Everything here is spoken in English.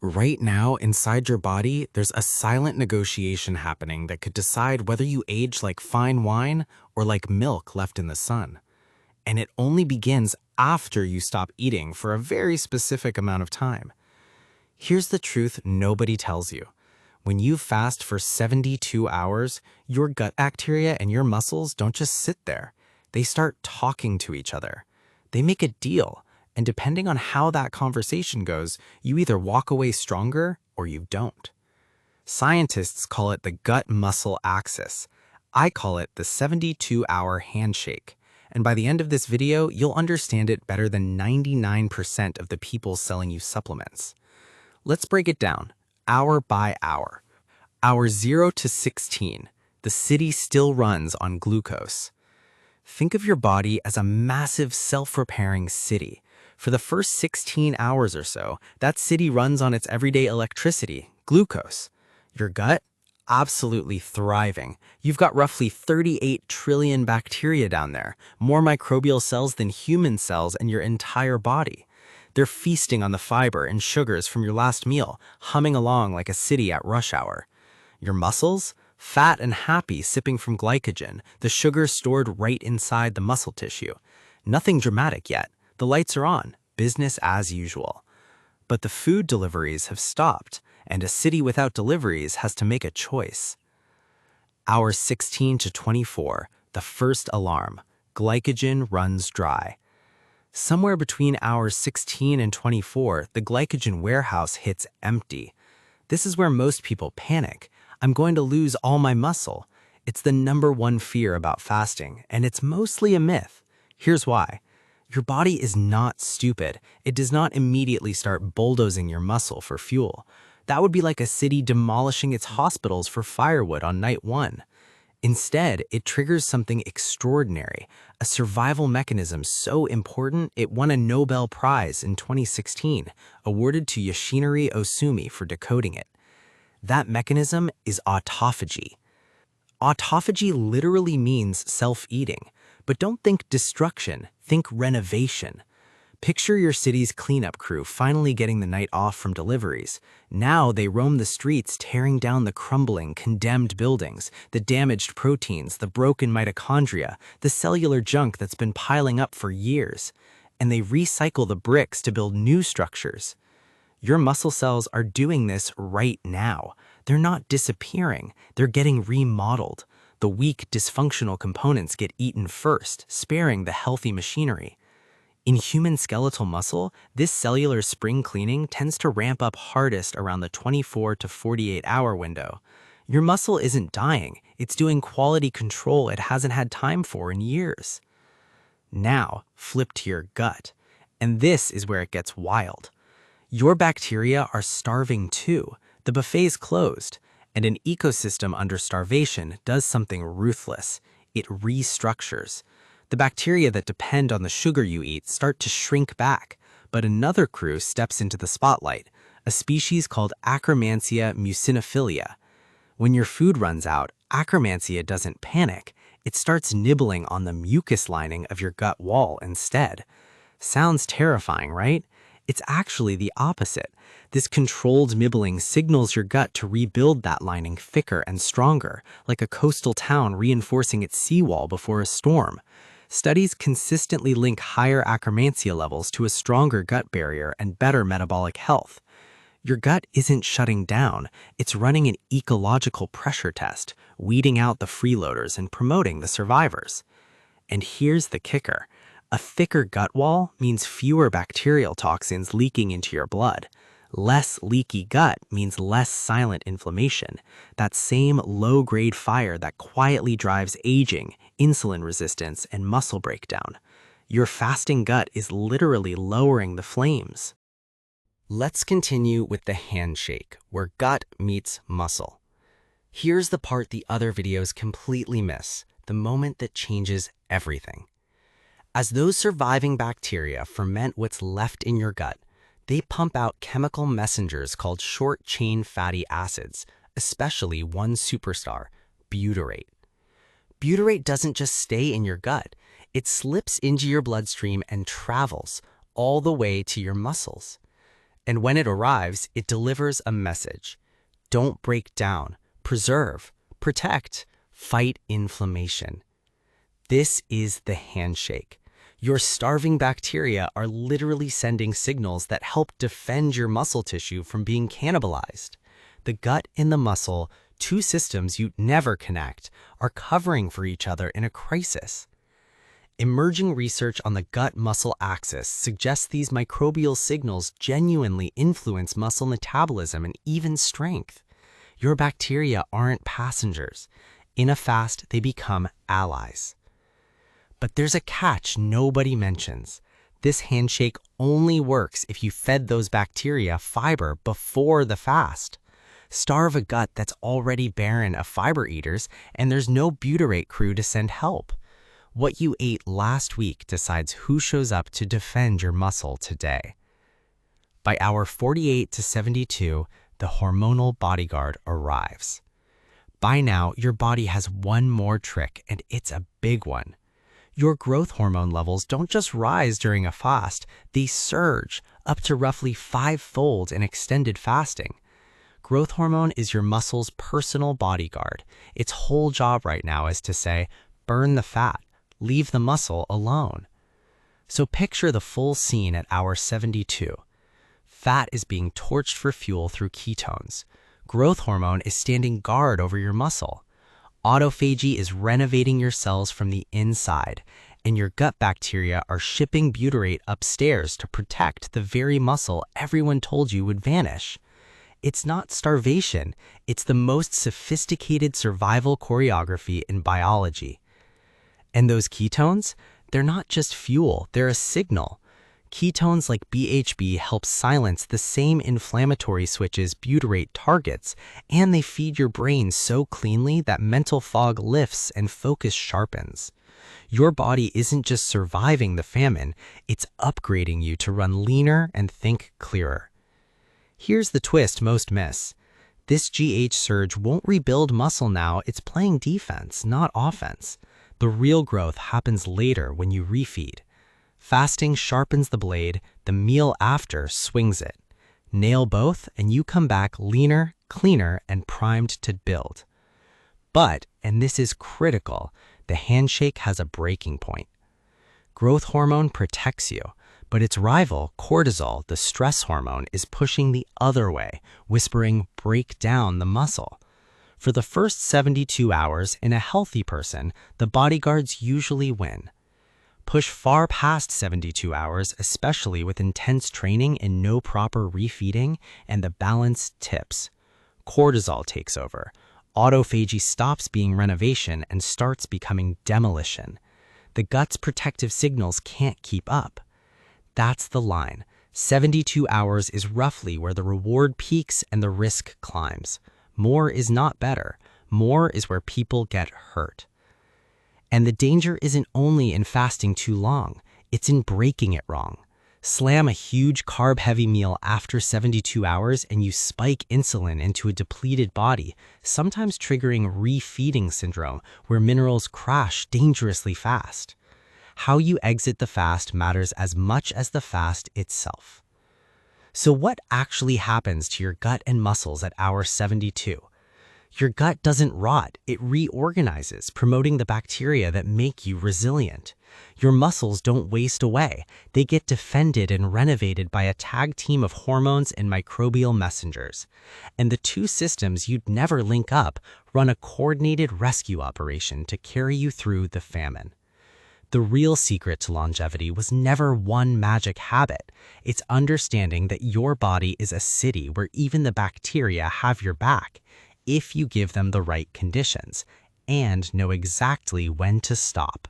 Right now, inside your body, there's a silent negotiation happening that could decide whether you age like fine wine or like milk left in the sun. And it only begins after you stop eating for a very specific amount of time. Here's the truth nobody tells you. When you fast for 72 hours, your gut bacteria and your muscles don't just sit there. They start talking to each other. They make a deal, and depending on how that conversation goes, you either walk away stronger or you don't. Scientists call it the gut-muscle axis. I call it the 72-hour handshake. And by the end of this video, you'll understand it better than 99% of the people selling you supplements. Let's break it down, hour by hour. Hour 0 to 16, the city still runs on glucose. Think of your body as a massive self-repairing city. For the first 16 hours or so, that city runs on its everyday electricity, glucose. Your gut? Absolutely thriving. You've got roughly 38 trillion bacteria down there, more microbial cells than human cells in your entire body. They're feasting on the fiber and sugars from your last meal, humming along like a city at rush hour. Your muscles? Fat and happy, sipping from glycogen, the sugar stored right inside the muscle tissue. Nothing dramatic yet. The lights are on, business as usual. But the food deliveries have stopped, and a city without deliveries has to make a choice. Hours 16 to 24, the first alarm. Glycogen runs dry. Somewhere between hours 16 and 24, the glycogen warehouse hits empty. This is where most people panic. I'm going to lose all my muscle. It's the #1 fear about fasting, and it's mostly a myth. Here's why. Your body is not stupid. It does not immediately start bulldozing your muscle for fuel. That would be like a city demolishing its hospitals for firewood on night 1. Instead, it triggers something extraordinary, a survival mechanism so important it won a Nobel Prize in 2016, awarded to Yoshinari Osumi for decoding it. That mechanism is autophagy. Autophagy literally means self-eating, but don't think destruction, think renovation. Picture your city's cleanup crew finally getting the night off from deliveries. Now they roam the streets tearing down the crumbling, condemned buildings, the damaged proteins, the broken mitochondria, the cellular junk that's been piling up for years. And they recycle the bricks to build new structures. Your muscle cells are doing this right now. They're not disappearing, they're getting remodeled. The weak, dysfunctional components get eaten first, sparing the healthy machinery. In human skeletal muscle, this cellular spring cleaning tends to ramp up hardest around the 24 to 48-hour window. Your muscle isn't dying, it's doing quality control it hasn't had time for in years. Now, flip to your gut. And this is where it gets wild. Your bacteria are starving too. The buffet's closed, and an ecosystem under starvation does something ruthless. It restructures. The bacteria that depend on the sugar you eat start to shrink back, but another crew steps into the spotlight, a species called Akkermansia muciniphila. When your food runs out, Akkermansia doesn't panic. It starts nibbling on the mucus lining of your gut wall instead. Sounds terrifying, right? It's actually the opposite. This controlled nibbling signals your gut to rebuild that lining thicker and stronger, like a coastal town reinforcing its seawall before a storm. Studies consistently link higher Akkermansia levels to a stronger gut barrier and better metabolic health. Your gut isn't shutting down, it's running an ecological pressure test, weeding out the freeloaders and promoting the survivors. And here's the kicker. A thicker gut wall means fewer bacterial toxins leaking into your blood. Less leaky gut means less silent inflammation, that same low-grade fire that quietly drives aging, insulin resistance, and muscle breakdown. Your fasting gut is literally lowering the flames. Let's continue with the handshake, where gut meets muscle. Here's the part the other videos completely miss, the moment that changes everything. As those surviving bacteria ferment what's left in your gut, they pump out chemical messengers called short-chain fatty acids, especially one superstar, butyrate. Butyrate doesn't just stay in your gut, it slips into your bloodstream and travels all the way to your muscles. And when it arrives, it delivers a message. Don't break down. Preserve. Protect. Fight inflammation. This is the handshake. Your starving bacteria are literally sending signals that help defend your muscle tissue from being cannibalized. The gut and the muscle, two systems you'd never connect, are covering for each other in a crisis. Emerging research on the gut-muscle axis suggests these microbial signals genuinely influence muscle metabolism and even strength. Your bacteria aren't passengers. In a fast, they become allies. But there's a catch nobody mentions. This handshake only works if you fed those bacteria fiber before the fast. Starve a gut that's already barren of fiber eaters, and there's no butyrate crew to send help. What you ate last week decides who shows up to defend your muscle today. By hour 48 to 72, the hormonal bodyguard arrives. By now, your body has one more trick, and it's a big one. Your growth hormone levels don't just rise during a fast, they surge up to roughly 5-fold in extended fasting. Growth hormone is your muscle's personal bodyguard. Its whole job right now is to say, burn the fat, leave the muscle alone. So picture the full scene at hour 72. Fat is being torched for fuel through ketones. Growth hormone is standing guard over your muscle. Autophagy is renovating your cells from the inside, and your gut bacteria are shipping butyrate upstairs to protect the very muscle everyone told you would vanish. It's not starvation, it's the most sophisticated survival choreography in biology. And those ketones, they're not just fuel, they're a signal. Ketones like BHB help silence the same inflammatory switches butyrate targets, and they feed your brain so cleanly that mental fog lifts and focus sharpens. Your body isn't just surviving the famine, it's upgrading you to run leaner and think clearer. Here's the twist most miss. This GH surge won't rebuild muscle now, it's playing defense, not offense. The real growth happens later when you refeed. Fasting sharpens the blade, the meal after swings it. Nail both, and you come back leaner, cleaner, and primed to build. But, and this is critical, the handshake has a breaking point. Growth hormone protects you, but its rival, cortisol, the stress hormone, is pushing the other way, whispering, break down the muscle. For the first 72 hours, in a healthy person, the bodyguards usually win. Push far past 72 hours, especially with intense training and no proper refeeding, and the balance tips. Cortisol takes over. Autophagy stops being renovation and starts becoming demolition. The gut's protective signals can't keep up. That's the line. 72 hours is roughly where the reward peaks and the risk climbs. More is not better. More is where people get hurt. And the danger isn't only in fasting too long, it's in breaking it wrong. Slam a huge carb-heavy meal after 72 hours and you spike insulin into a depleted body, sometimes triggering refeeding syndrome where minerals crash dangerously fast. How you exit the fast matters as much as the fast itself. So what actually happens to your gut and muscles at hour 72? Your gut doesn't rot, it reorganizes, promoting the bacteria that make you resilient. Your muscles don't waste away, they get defended and renovated by a tag team of hormones and microbial messengers. And the two systems you'd never link up run a coordinated rescue operation to carry you through the famine. The real secret to longevity was never one magic habit. It's understanding that your body is a city where even the bacteria have your back, if you give them the right conditions, and know exactly when to stop.